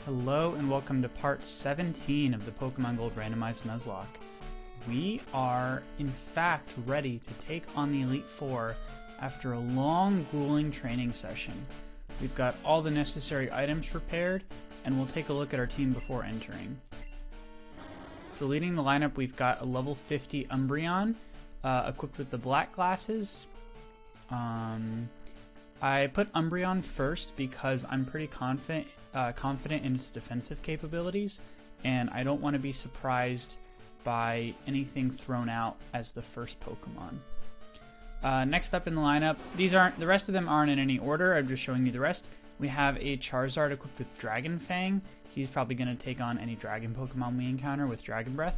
Hello and welcome to part 17 of the Pokemon Gold Randomized Nuzlocke. We are, in fact, ready to take on the Elite Four after a long, grueling training session. We've got all the necessary items prepared, and we'll take a look at our team before entering. So leading the lineup, we've got a level 50 Umbreon, equipped with the black glasses. I put Umbreon first because I'm pretty confident in its defensive capabilities, and I don't want to be surprised by anything thrown out as the first Pokemon. Next up in the lineup, the rest of them aren't in any order. I'm just showing you the rest. We have a Charizard equipped with Dragon Fang. He's probably going to take on any Dragon Pokemon we encounter with Dragon Breath.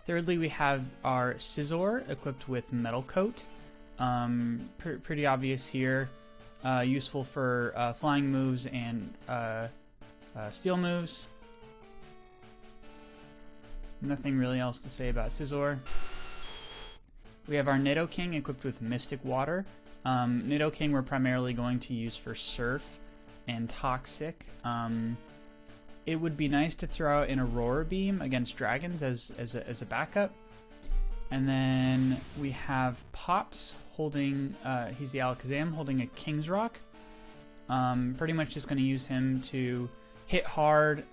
Thirdly, we have our Scizor equipped with Metal Coat. Pretty obvious here. Useful for flying moves and steel moves. Nothing really else to say about Scizor. We have our Nidoking equipped with Mystic Water. Nidoking we're primarily going to use for Surf and Toxic. It would be nice to throw out an Aurora Beam against dragons as a backup. And then we have Pops holding, he's the Alakazam, holding a King's Rock. Pretty much just going to use him to hit hard,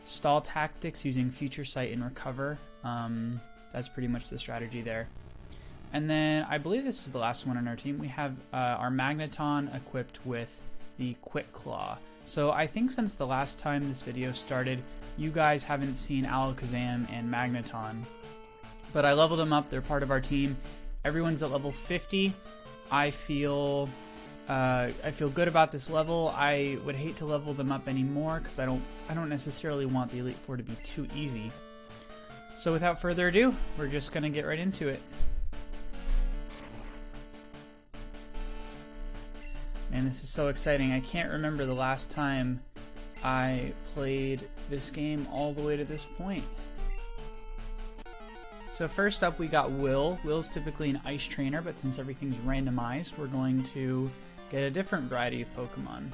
stall tactics using Future Sight and Recover. That's pretty much the strategy there. And then I believe this is the last one on our team. We have our Magneton equipped with the Quick Claw. So I think since the last time this video started, you guys haven't seen Alakazam and Magneton. But I leveled them up. They're part of our team. Everyone's at level 50. I feel good about this level. I would hate to level them up anymore because I don't necessarily want the Elite Four to be too easy. So without further ado, we're just gonna get right into it. Man, this is so exciting. I can't remember the last time I played this game all the way to this point. So first up we got Will. Will's typically an ice trainer, but since everything's randomized, we're going to get a different variety of Pokemon.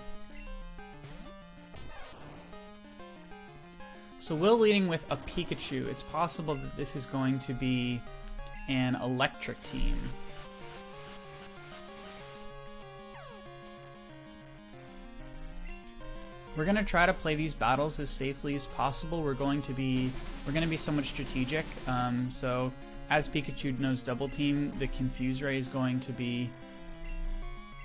So Will leading with a Pikachu. It's possible that this is going to be an electric team. We're gonna try to play these battles as safely as possible. We're gonna be somewhat strategic. So as Pikachu knows Double Team, the Confuse Ray is going to be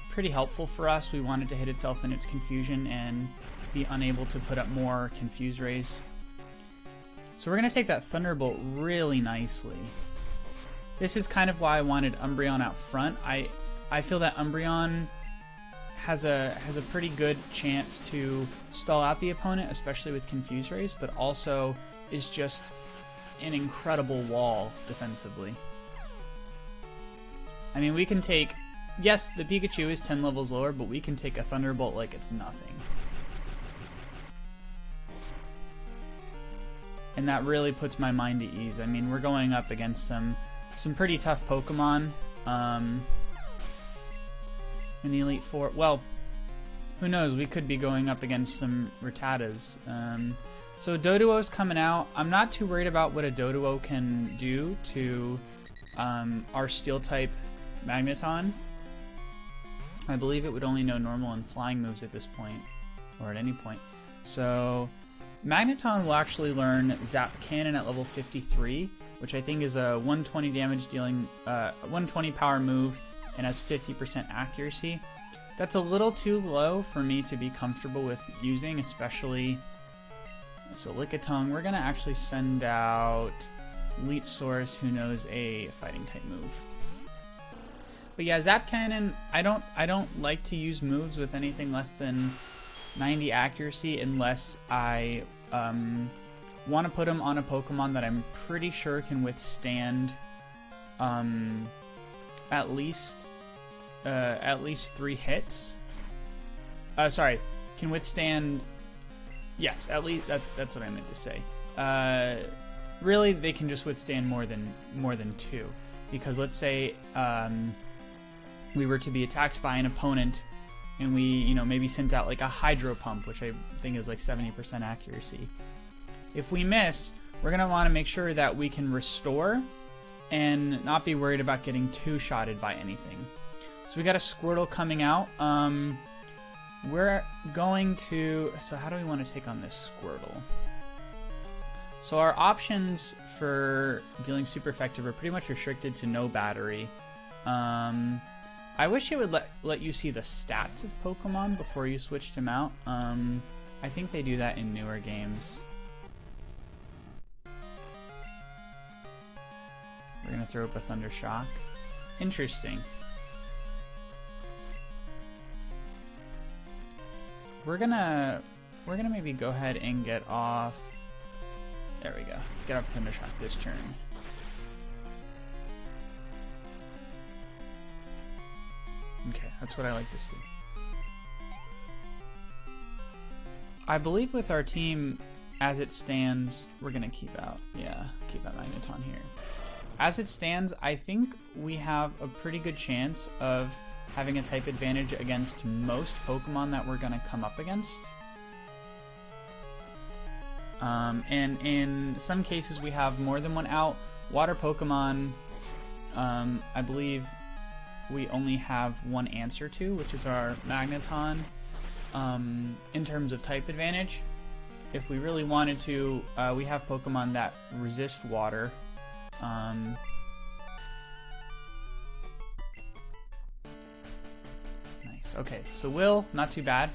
pretty helpful for us. We want it to hit itself in its confusion and be unable to put up more Confuse Rays. So we're gonna take that Thunderbolt really nicely. This is kind of why I wanted Umbreon out front. I feel that Umbreon has a pretty good chance to stall out the opponent, especially with Confuse Rays, but also is just an incredible wall defensively. I mean, we can take... Yes, the Pikachu is 10 levels lower, but we can take a Thunderbolt like it's nothing. And that really puts my mind at ease. I mean, we're going up against some pretty tough Pokemon. In the Elite Four. Well, who knows? We could be going up against some Rattatas. So Doduo's coming out. I'm not too worried about what a Doduo can do to our Steel-type Magneton. I believe it would only know normal and flying moves at this point, or at any point. So Magneton will actually learn Zap Cannon at level 53, which I think is a 120 damage dealing, 120 power move, and has 50% accuracy. That's a little too low for me to be comfortable with using, especially... So Lickitung, we're going to actually send out Elite Source, who knows a fighting type move. But yeah, Zap Cannon, I don't like to use moves with anything less than 90 accuracy unless I want to put them on a Pokemon that I'm pretty sure can withstand at least 3 hits. Sorry, can withstand. Yes, at least that's what I meant to say. Really, they can just withstand more than 2, because let's say we were to be attacked by an opponent and we, you know, maybe sent out like a hydro pump, which I think is like 70% accuracy. If we miss, we're going to want to make sure that we can restore and not be worried about getting two-shotted by anything. So we got a Squirtle coming out. We're going to... So how do we want to take on this Squirtle? So our options for dealing super effective are pretty much restricted to no battery. I wish it would let you see the stats of Pokemon before you switched them out. I think they do that in newer games. We're gonna throw up a Thunder Shock. Interesting. We're gonna maybe go ahead and get off. There we go. Get off Thunder Shock this turn. Okay, that's what I like to see. I believe with our team, as it stands, we're gonna keep out. Yeah, keep out Magneton here. As it stands, I think we have a pretty good chance of having a type advantage against most Pokemon that we're gonna come up against. And in some cases, we have more than one out. Water Pokemon, I believe we only have one answer to, which is our Magneton. In terms of type advantage, if we really wanted to, we have Pokemon that resist water. Nice. Okay, so Will, not too bad.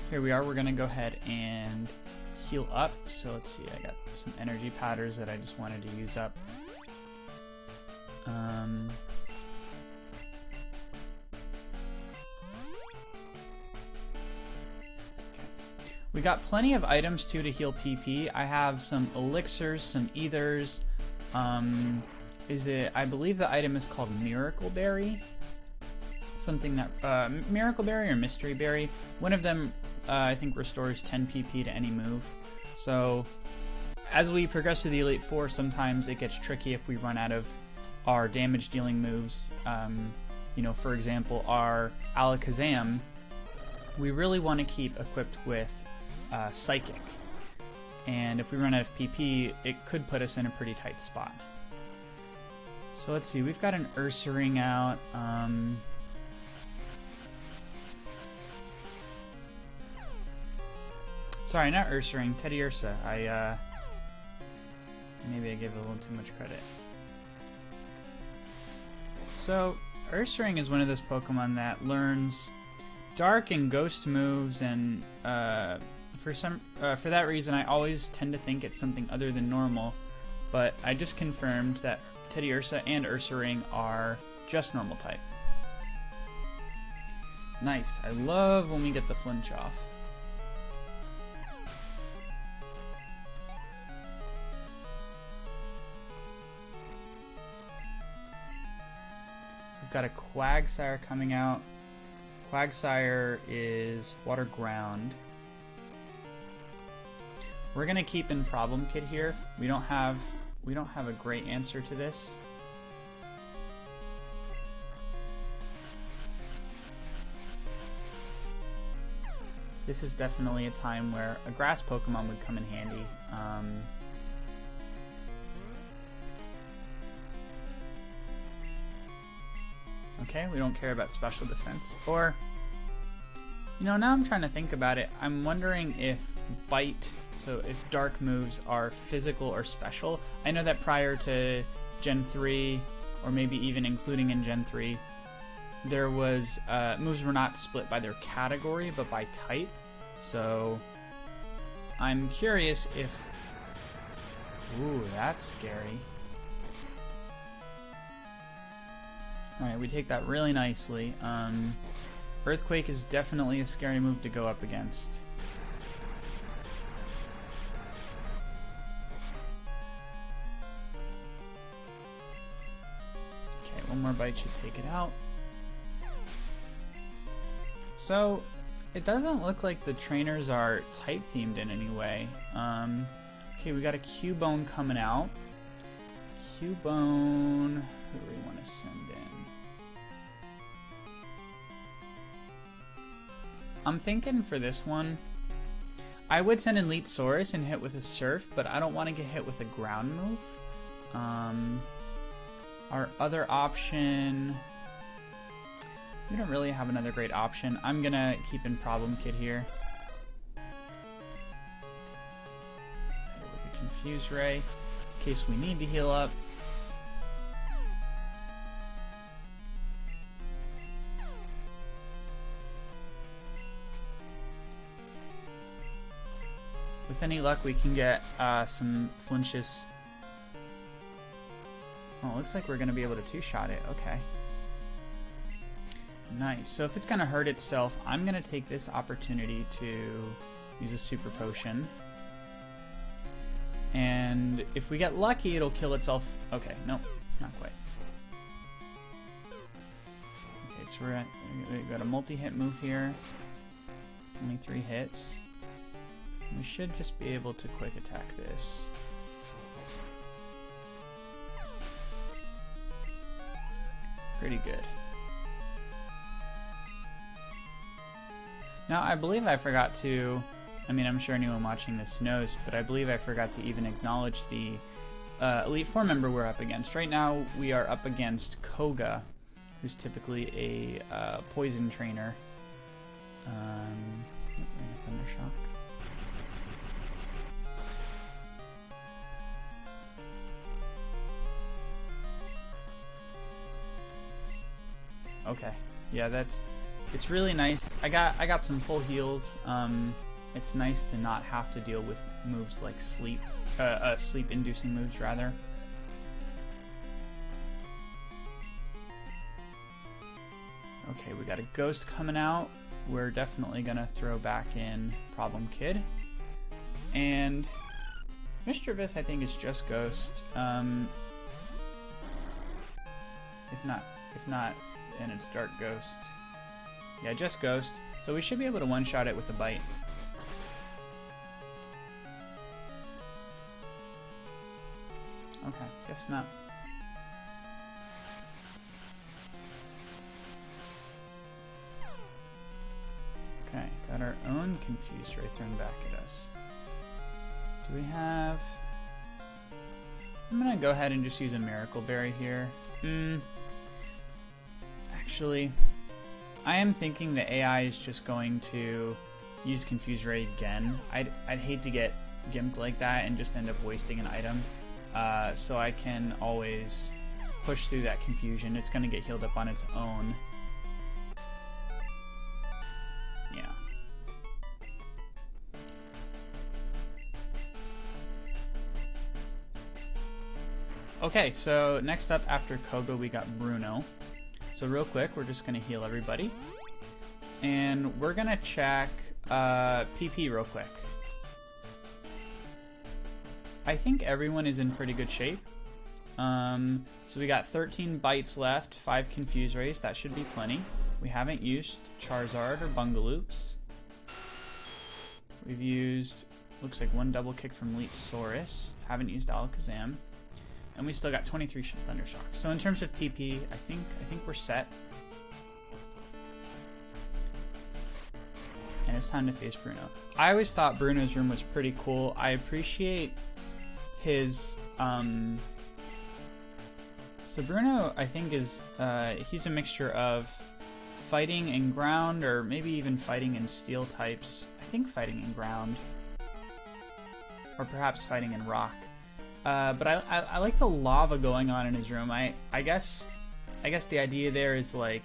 Here we are. We're gonna go ahead and heal up. So let's see. I got some energy powders that I just wanted to use up. We got plenty of items too to heal PP. I have some elixirs, some ethers. I believe the item is called Miracle Berry. Something that Miracle Berry or Mystery Berry. One of them I think restores 10 PP to any move. So as we progress to the Elite Four, sometimes it gets tricky if we run out of our damage dealing moves. You know, for example, our Alakazam, we really want to keep equipped with Psychic, and if we run out of PP, it could put us in a pretty tight spot. So let's see, we've got an Ursaring out. Sorry, not Ursaring, Teddiursa. Maybe I gave it a little too much credit. So Ursaring is one of those Pokemon that learns Dark and Ghost moves, and for that reason, I always tend to think it's something other than normal. But I just confirmed that Teddiursa and Ursaring are just normal type. Nice. I love when we get the flinch off. We've got a Quagsire coming out. Quagsire is Water Ground. We're gonna keep in Problem Kid here. We don't have a great answer to this. This is definitely a time where a grass Pokemon would come in handy. Okay, we don't care about special defense. Or, you know, now I'm trying to think about it. I'm wondering if Bite, so if Dark moves are physical or special. I know that prior to Gen 3, or maybe even including in Gen 3, there was, moves were not split by their category, but by type. So, I'm curious if... Ooh, that's scary. Alright, we take that really nicely. Earthquake is definitely a scary move to go up against. Okay, one more bite should take it out. So, it doesn't look like the trainers are type themed in any way. Okay, we got a Cubone coming out. Cubone, who do we want to send in? I'm thinking for this one, I would send Elite Saurus and hit with a Surf, but I don't want to get hit with a ground move. Our other option, we don't really have another great option. I'm gonna keep in Problem Kid here. With a Confuse Ray, in case we need to heal up. With any luck, we can get some flinches. Oh, looks like we're going to be able to two-shot it. Okay. Nice. So if it's going to hurt itself, I'm going to take this opportunity to use a Super Potion. And if we get lucky, it'll kill itself. Okay, nope, not quite. Okay, so we've got a multi-hit move here. Only 3 hits. We should just be able to quick attack this. Pretty good. Now, I believe I forgot to, I mean, I'm sure anyone watching this knows, but I believe I forgot to even acknowledge the Elite Four member we're up against. Right now, we are up against Koga, who's typically a poison trainer. Thundershock. Okay, yeah, it's really nice. I got some full heals. It's nice to not have to deal with moves like sleep-inducing moves rather. Okay, we got a Ghost coming out. We're definitely gonna throw back in Problem Kid, and Mischievous I think is just Ghost. If not. And it's Dark Ghost. Yeah, just Ghost. So we should be able to one-shot it with a Bite. Okay, guess not. Okay, got our own Confused Ray thrown back at us. Do we have... I'm gonna go ahead and just use a Miracle Berry here. Actually, I am thinking the AI is just going to use Confuse Ray again. I'd hate to get gimped like that and just end up wasting an item. So I can always push through that confusion. It's going to get healed up on its own. Yeah. Okay, so next up after Koga we got Bruno. So real quick, we're just going to heal everybody. And we're going to check PP real quick. I think everyone is in pretty good shape. So we got 13 bites left, 5 Confuse Rays. That should be plenty. We haven't used Charizard or Bungaloops. We've used, looks like 1 double kick from Elite Saurus. Haven't used Alakazam. And we still got 23 Thundershock. So in terms of PP, I think we're set. And it's time to face Bruno. I always thought Bruno's room was pretty cool. I appreciate his... So Bruno, I think, is he's a mixture of fighting and ground, or maybe even fighting and steel types. I think fighting in ground. Or perhaps fighting in rock. But I like the lava going on in his room. I guess the idea there is like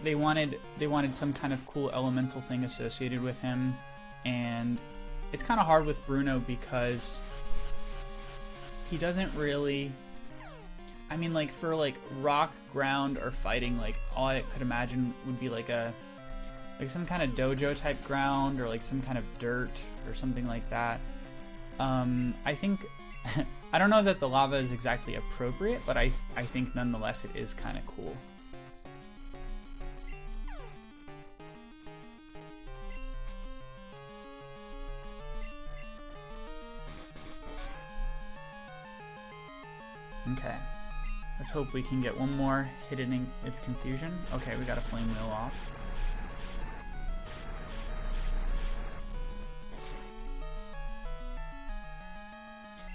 they wanted some kind of cool elemental thing associated with him, and it's kind of hard with Bruno because he doesn't really. I mean, like for like rock, ground, or fighting, like all I could imagine would be like some kind of dojo type ground, or like some kind of dirt or something like that. I think I don't know that the lava is exactly appropriate, but I think nonetheless it is kind of cool. Okay. Let's hope we can get one more hitting its confusion. Okay, we got a flame wheel off.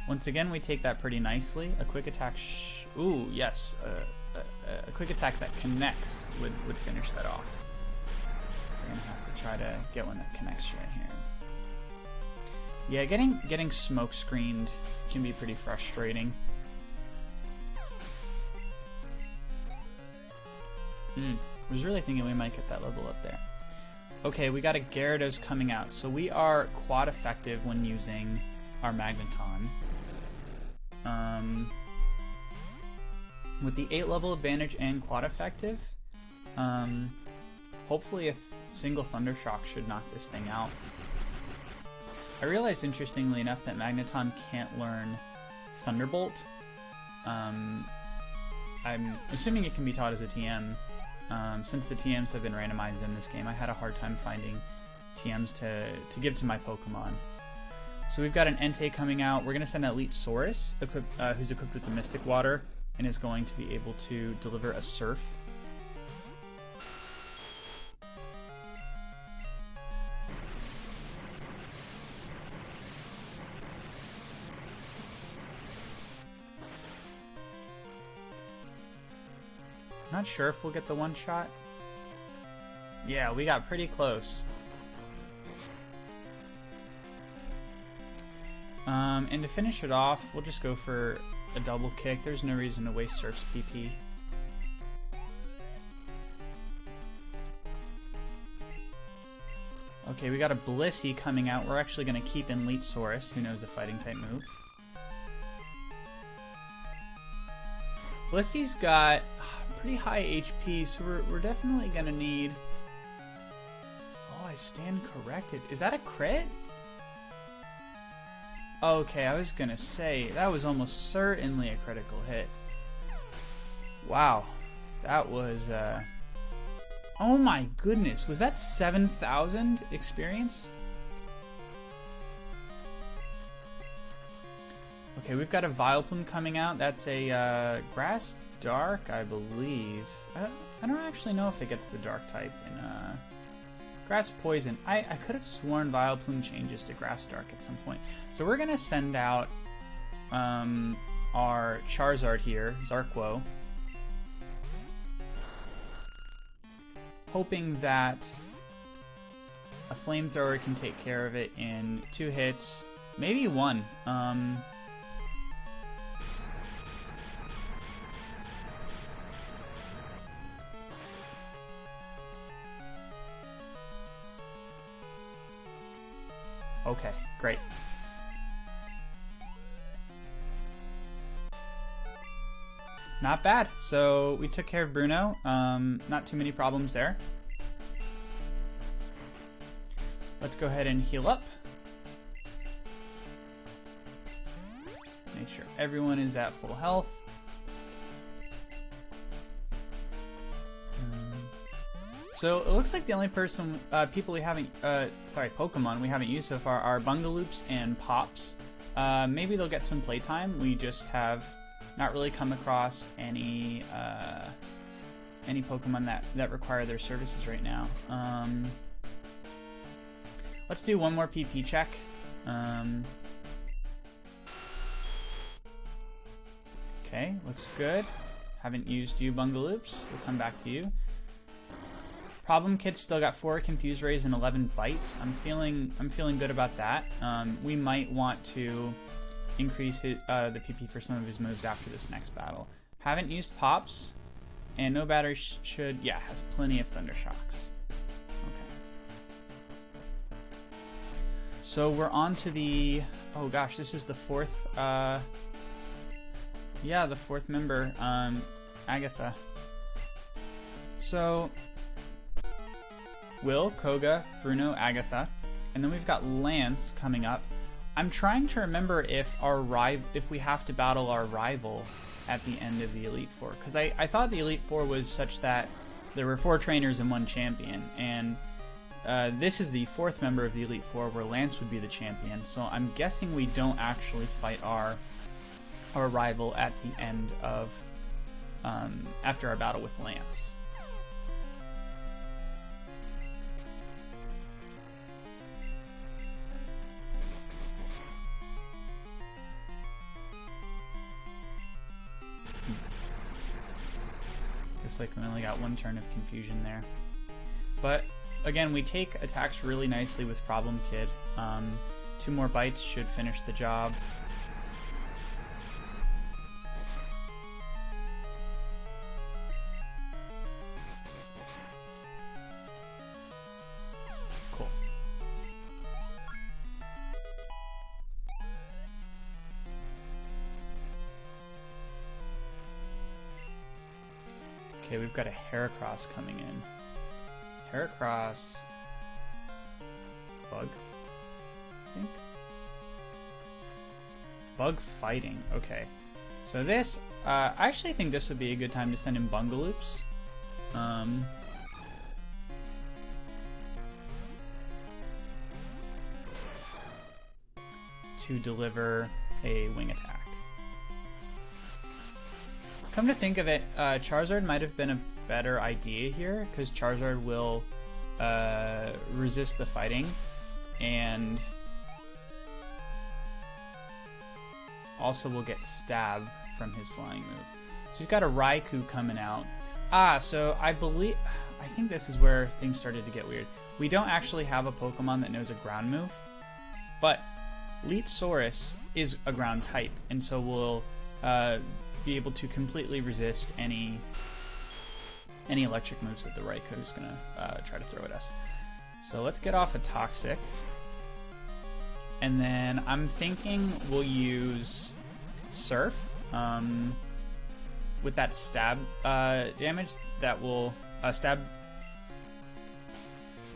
Once again, we take that pretty nicely. A quick attack. Ooh, yes. A quick attack that connects would finish that off. We're gonna have to try to get one that connects right here. Yeah, getting smoke screened can be pretty frustrating. I was really thinking we might get that level up there. Okay, we got a Gyarados coming out, so we are quad effective when using our Magneton. With the 8 level advantage and quad effective, hopefully a single Thunder Shock should knock this thing out. I realized, interestingly enough, that Magneton can't learn Thunderbolt. I'm assuming it can be taught as a TM. Since the TMs have been randomized in this game, I had a hard time finding TMs to give to my Pokemon. So we've got an Entei coming out. We're going to send Elite Saurus, who's equipped with the Mystic Water, and is going to be able to deliver a Surf. Not sure if we'll get the one shot. Yeah, we got pretty close. And to finish it off, we'll just go for a double kick. There's no reason to waste Surf's PP. Okay, we got a Blissey coming out. We're actually going to keep in Elite Saurus, who knows a fighting type move. Blissey's got pretty high HP, so we're definitely going to need... Oh, I stand corrected. Is that a crit? Okay, I was going to say, that was almost certainly a critical hit. Wow. That was... Oh my goodness, was that 7,000 experience? Okay, we've got a Vileplume coming out. That's a Grass Dark, I believe. I don't actually know if it gets the Dark type in Grass Poison. I could have sworn Vileplume changes to Grass Dark at some point. So we're going to send out our Charizard here, Zarquo, hoping that a Flamethrower can take care of it in 2 hits, maybe 1. Okay, great. Not bad. So we took care of Bruno. Not too many problems there. Let's go ahead and heal up. Make sure everyone is at full health. So it looks like the only people we haven't, Pokemon we haven't used so far are Bungaloops and Pops. Maybe they'll get some playtime. We just have not really come across any Pokemon that require their services right now. Let's do one more PP check. Okay, looks good. Haven't used you, Bungaloops. We'll come back to you. Problem Kid's still got 4 Confuse Rays and 11 Bites. I'm feeling good about that. We might want to increase the PP for some of his moves after this next battle. Haven't used Pops, and no battery has plenty of Thunder Shocks. Okay. So we're on to the, oh gosh, this is the 4th, the 4th member, Agatha. So Will, Koga, Bruno, Agatha, and then we've got Lance coming up. I'm trying to remember if we have to battle our rival at the end of the Elite Four, because I thought the Elite Four was such that there were 4 trainers and 1 champion, and this is the 4th member of the Elite Four where Lance would be the champion. So I'm guessing we don't actually fight our rival at the end of after our battle with Lance. Looks like we only got one turn of confusion there. But again, we take attacks really nicely with Problem Kid. 2 more bites should finish the job. Cool. Okay, we've got a Heracross coming in. Heracross... Bug? I think? Bug fighting. Okay. So this... I actually think this would be a good time to send in Bungaloops. To deliver a wing attack. Come to think of it, Charizard might have been a better idea here, because Charizard will resist the fighting, and also will get Stab from his flying move. So we've got a Raikou coming out. So I think this is where things started to get weird. We don't actually have a Pokemon that knows a ground move, but Leetsaurus is a ground type, and so we'll be able to completely resist any electric moves that the Raikou is going to try to throw at us. So let's get off a Toxic. And then I'm thinking we'll use Surf with that Stab damage that will Stab...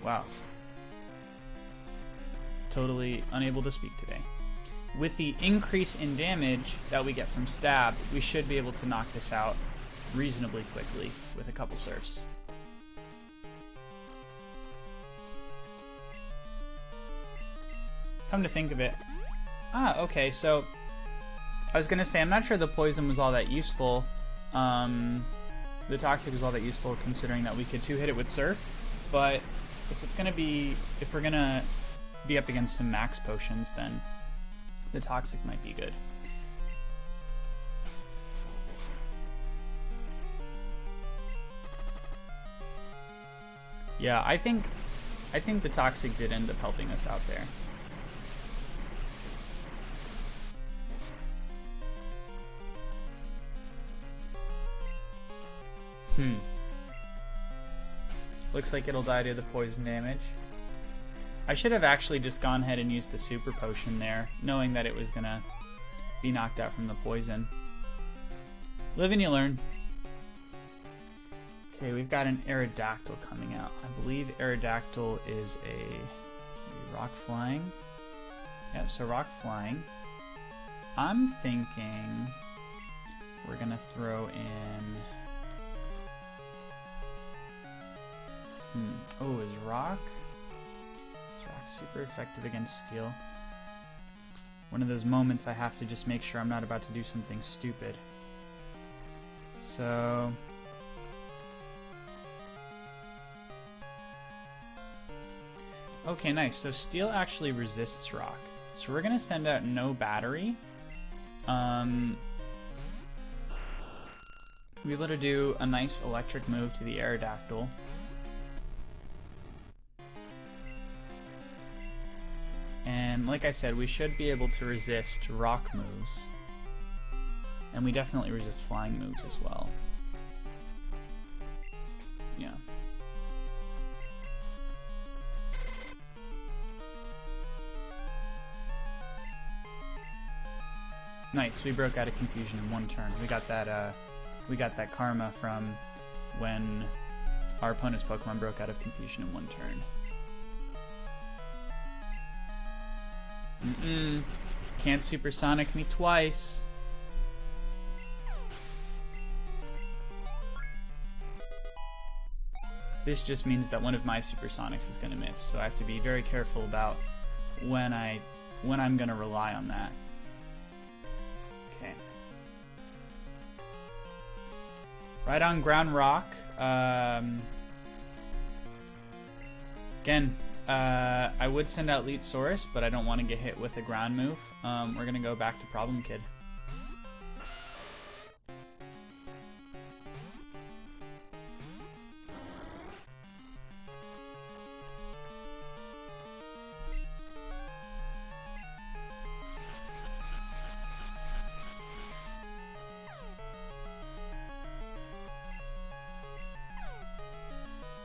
Wow. Totally unable to speak today. With the increase in damage that we get from Stab, we should be able to knock this out reasonably quickly with a couple Surfs. Come to think of it... okay, so... I was gonna say, I'm not sure the Poison was all that useful. The Toxic was all that useful considering that we could 2-hit it with Surf, but if we're gonna be up against some max potions, then the Toxic might be good. Yeah, I think the Toxic did end up helping us out there. Looks like it'll die to the poison damage. I should have actually just gone ahead and used a Super Potion there, knowing that it was gonna be knocked out from the poison. Live and you learn. Okay, we've got an Aerodactyl coming out. I believe Aerodactyl is a Rock Flying. Yeah, so Rock Flying. I'm thinking we're gonna throw in... Oh, is Rock super effective against Steel? One of those moments I have to just make sure I'm not about to do something stupid. So... Okay, nice. So Steel actually resists Rock. So we're gonna send out no battery. Be able to do a nice electric move to the Aerodactyl. And like I said, we should be able to resist rock moves. And we definitely resist flying moves as well. Yeah. Nice, we broke out of confusion in one turn. We got that karma from when our opponent's Pokemon broke out of confusion in one turn. Can't supersonic me twice. This just means that one of my supersonics is going to miss, so I have to be very careful about when I'm going to rely on that. Okay. Right on ground rock. Again, I would send out Leetsaurus, but I don't want to get hit with a ground move. We're going to go back to Problem Kid.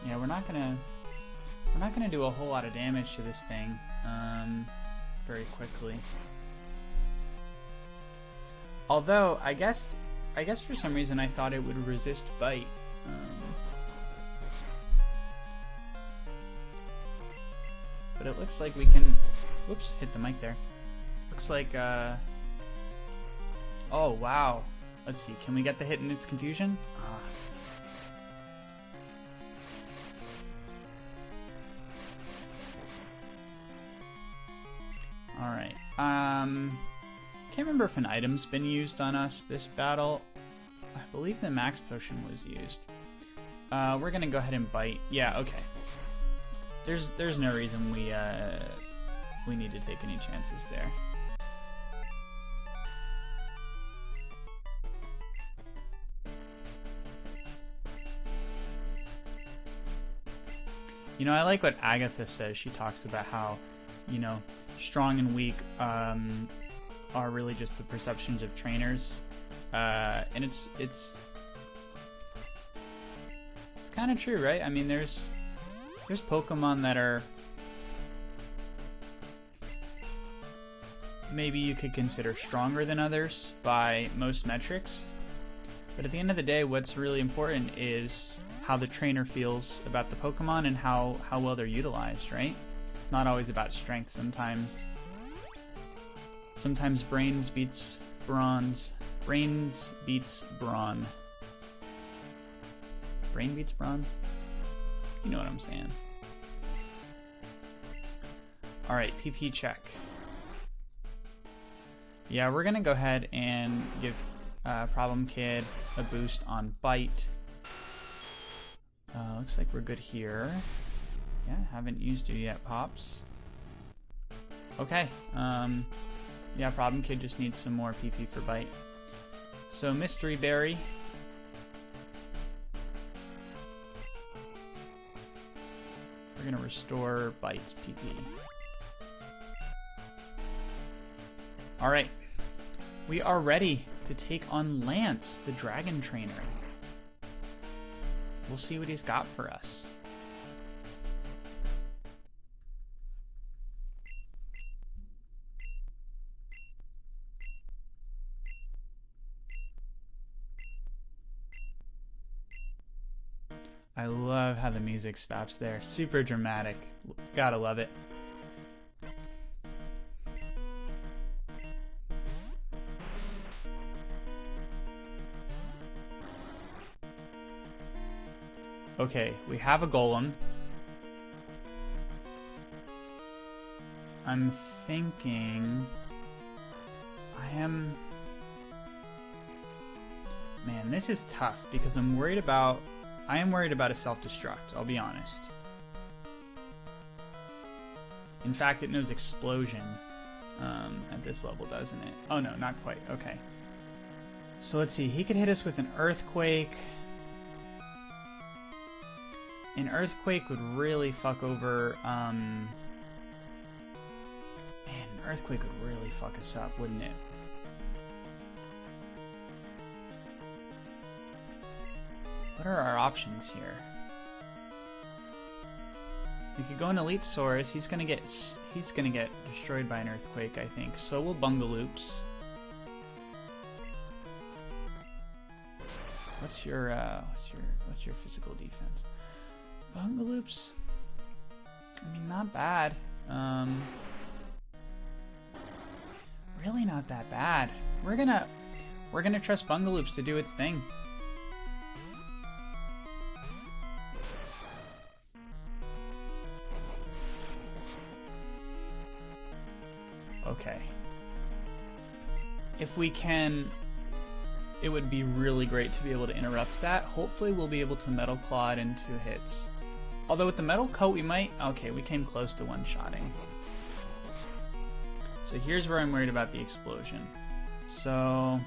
Yeah, we're not gonna do a whole lot of damage to this thing very quickly. Although I guess for some reason I thought it would resist bite. But it looks like we can. Whoops! Hit the mic there. Looks like. Oh wow! Let's see. Can we get the hit in its confusion? Alright, can't remember if an item's been used on us this battle. I believe the max potion was used. We're gonna go ahead and bite. Yeah, okay. There's no reason we need to take any chances there. You know, I like what Agatha says. She talks about how, you know, strong and weak are really just the perceptions of trainers, and it's kind of true, right? I mean, there's Pokemon that are maybe you could consider stronger than others by most metrics, but at the end of the day, what's really important is how the trainer feels about the Pokemon and how well they're utilized, right? Not always about strength. Sometimes brains beats bronze. Brains beats brawn. Brain beats brawn? You know what I'm saying. Alright, PP check. Yeah, we're gonna go ahead and give Problem Kid a boost on bite. Looks like we're good here. Yeah, haven't used you yet, Pops. Okay, yeah, Problem Kid just needs some more PP for bite. So, Mystery Berry. We're gonna restore Bite's PP. Alright, we are ready to take on Lance, the Dragon Trainer. We'll see what he's got for us. I love how the music stops there. Super dramatic. Gotta love it. Okay, we have a golem. I'm thinking... Man, this is tough because I am worried about a self-destruct, I'll be honest. In fact, it knows explosion at this level, doesn't it? Oh no, not quite. Okay. So let's see. He could hit us with an earthquake. An earthquake would really fuck over... Man, an earthquake would really fuck us up, wouldn't it? What are our options here? We could go into Leetsaurus. He's gonna get destroyed by an earthquake, I think. So will Bungaloops. What's your physical defense? Bungaloops. I mean, not bad. Really not that bad. We're gonna trust Bungaloops to do its thing. Okay. If we can it would be really great to be able to interrupt that. Hopefully we'll be able to Metal Claw it in 2 hits. Although with the Metal Coat we might... Okay, we came close to one-shotting. So here's where I'm worried about the explosion. So...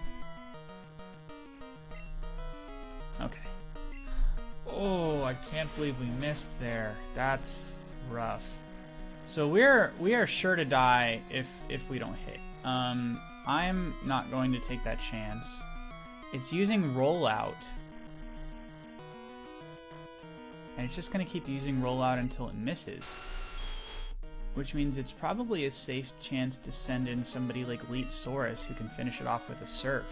Okay. Oh, I can't believe we missed there. That's rough. So we are sure to die if we don't hit. I'm not going to take that chance. It's using rollout. And it's just going to keep using rollout until it misses. Which means it's probably a safe chance to send in somebody like Leetsaurus who can finish it off with a Surf.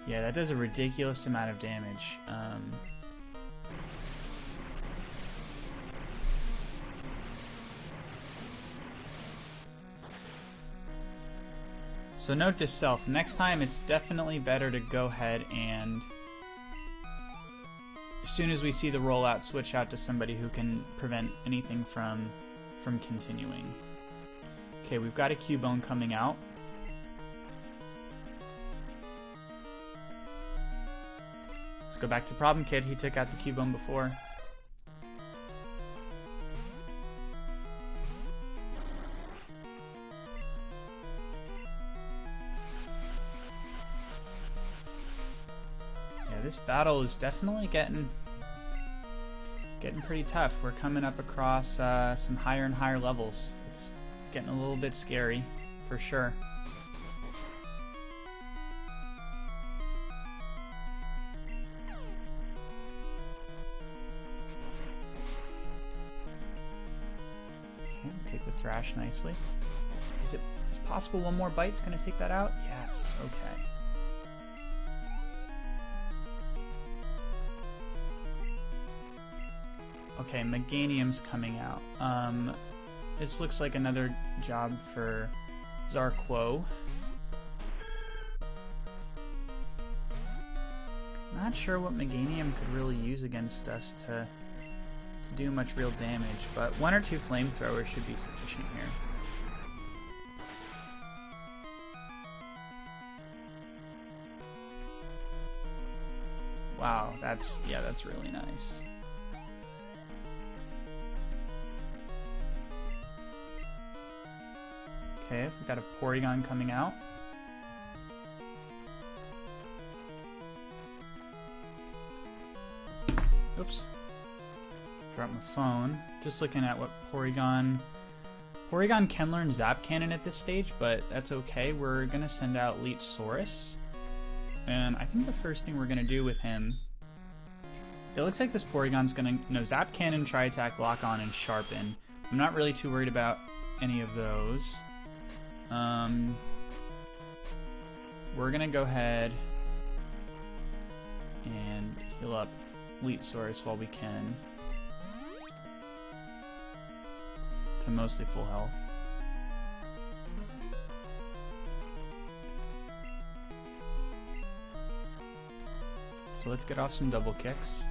Yeah, that does a ridiculous amount of damage. So note to self, next time it's definitely better to go ahead and, as soon as we see the rollout, switch out to somebody who can prevent anything from continuing. Okay, we've got a Cubone coming out. Let's go back to Problem Kid. He took out the Cubone before. This battle is definitely getting pretty tough. We're coming up across some higher and higher levels. It's getting a little bit scary, for sure. Okay, take the Thrash nicely. Is possible one more bite's gonna take that out? Yes. Okay. Okay, Meganium's coming out. This looks like another job for Zarquo. Not sure what Meganium could really use against us to do much real damage, but 1 or 2 flamethrowers should be sufficient here. Wow, that's really nice. Okay, we got a Porygon coming out. Oops. Dropped my phone. Just looking at what Porygon can learn Zap Cannon at this stage, but that's okay. We're gonna send out Leetsaurus. And I think the first thing we're gonna do with him, it looks like this Porygon's gonna Zap Cannon, Tri Attack, Lock On, and Sharpen. I'm not really too worried about any of those. We're gonna go ahead and heal up Leetsaurus while we can to mostly full health. So let's get off some double kicks.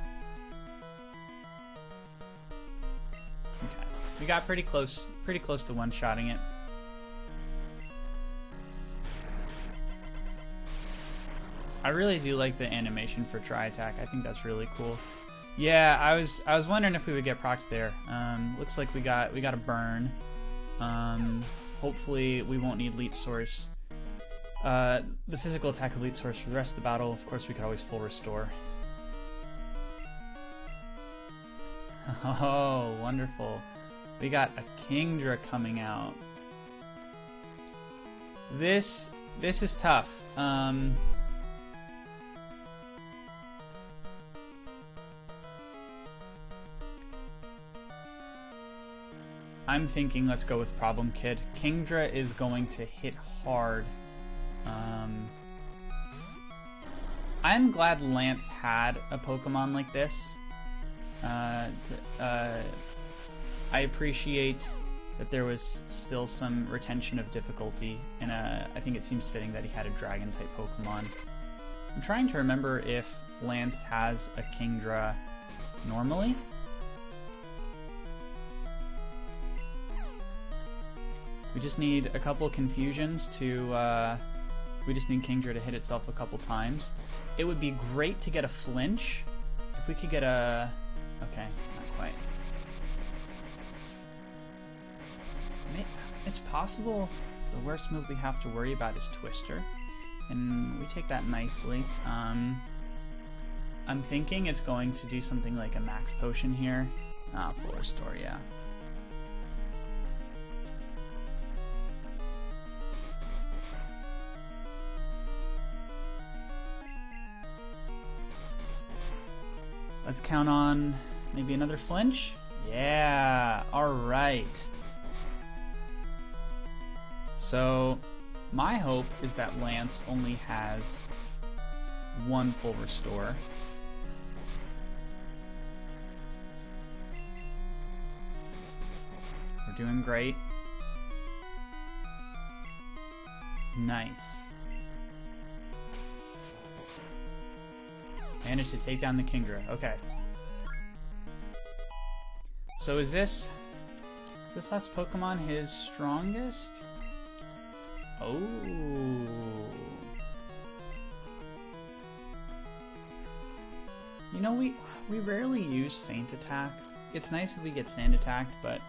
Okay, we got pretty close to one-shotting it. I really do like the animation for Tri Attack. I think that's really cool. Yeah, I was wondering if we would get procced there. Looks like we got a burn. Hopefully we won't need Leetsaurus. The physical attack of Leetsaurus for the rest of the battle. Of course, we could always full restore. Oh, wonderful! We got a Kingdra coming out. This is tough. I'm thinking let's go with Problem Kid. Kingdra is going to hit hard. I'm glad Lance had a Pokemon like this. I appreciate that there was still some retention of difficulty, and I think it seems fitting that he had a Dragon-type Pokemon. I'm trying to remember if Lance has a Kingdra normally. We just need a couple confusions to, we just need Kingdra to hit itself a couple times. It would be great to get a flinch. If we could get a... Okay, not quite. It's possible the worst move we have to worry about is Twister. And we take that nicely. I'm thinking it's going to do something like a max potion here. Full restore, yeah. Let's count on maybe another flinch. Yeah, alright. So, my hope is that Lance only has one full restore. We're doing great. Nice. Managed to take down the Kingdra. Okay. So is this last Pokemon his strongest? Oh. You know, we rarely use Feint Attack. It's nice if we get Sand Attacked, but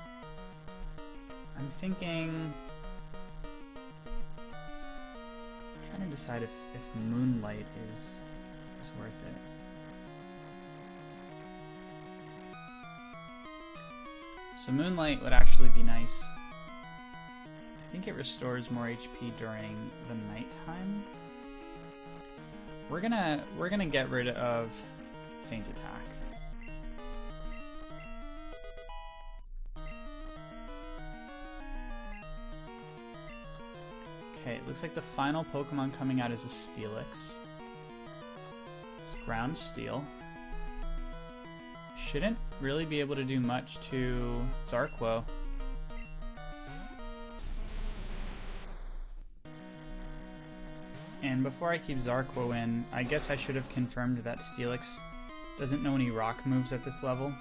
I'm thinking... I'm trying to decide if Moonlight is worth it. So Moonlight would actually be nice. I think it restores more HP during the nighttime. We're gonna get rid of Feint Attack. Okay, it looks like the final Pokemon coming out is a Steelix. It's Ground Steel. Shouldn't really be able to do much to Zarquo. And before I keep Zarquo in, I guess I should have confirmed that Steelix doesn't know any rock moves at this level.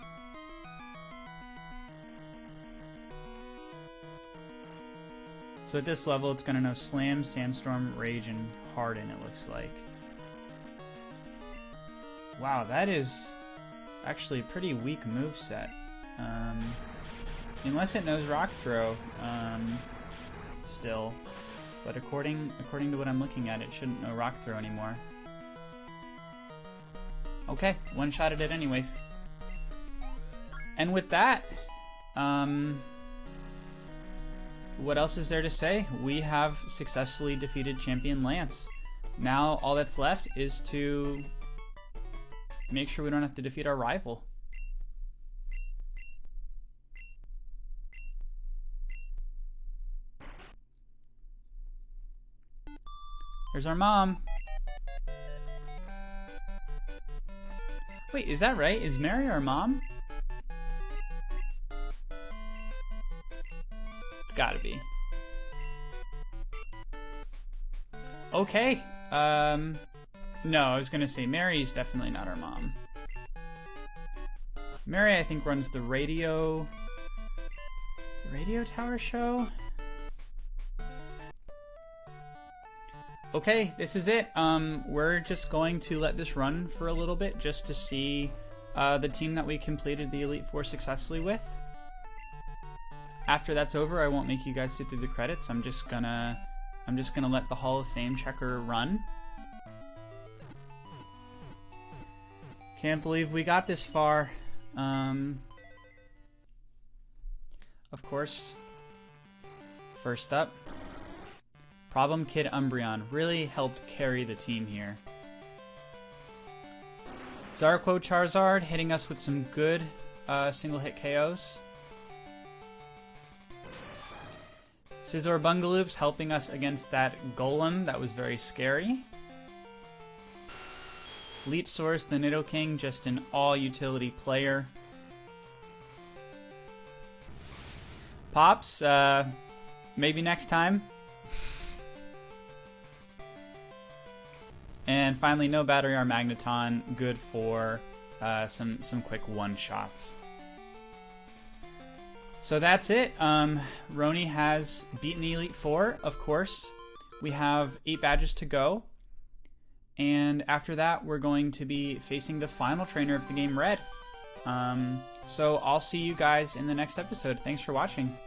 So at this level, it's going to know Slam, Sandstorm, Rage, and Harden, it looks like. Wow, that is actually a pretty weak moveset. Unless it knows Rock Throw, still. But according to what I'm looking at, it shouldn't know Rock Throw anymore. Okay, one-shotted it anyways. And with that, what else is there to say? We have successfully defeated Champion Lance. Now all that's left is to make sure we don't have to defeat our rival. Here's our mom. Wait, is that right? Is Mary our mom? It's gotta be. Okay. No, I was gonna say Mary's definitely not our mom. Mary, I think, runs the radio tower show. Okay, this is it. We're just going to let this run for a little bit just to see the team that we completed the Elite Four successfully with. After that's over, I won't make you guys sit through the credits. I'm just gonna let the Hall of Fame checker run. Can't believe we got this far. Of course, first up, Problem Kid Umbreon really helped carry the team here. Zarquo Charizard hitting us with some good single hit KOs. Scizor Bungaloops helping us against that Golem that was very scary. Leech Source, the Nidoking, just an all-utility player. Pops, maybe next time. And finally, no battery or Magneton, good for some quick one-shots. So that's it. Roni has beaten the Elite Four, of course. We have 8 badges to go. And after that, we're going to be facing the final trainer of the game, Red. So I'll see you guys in the next episode. Thanks for watching.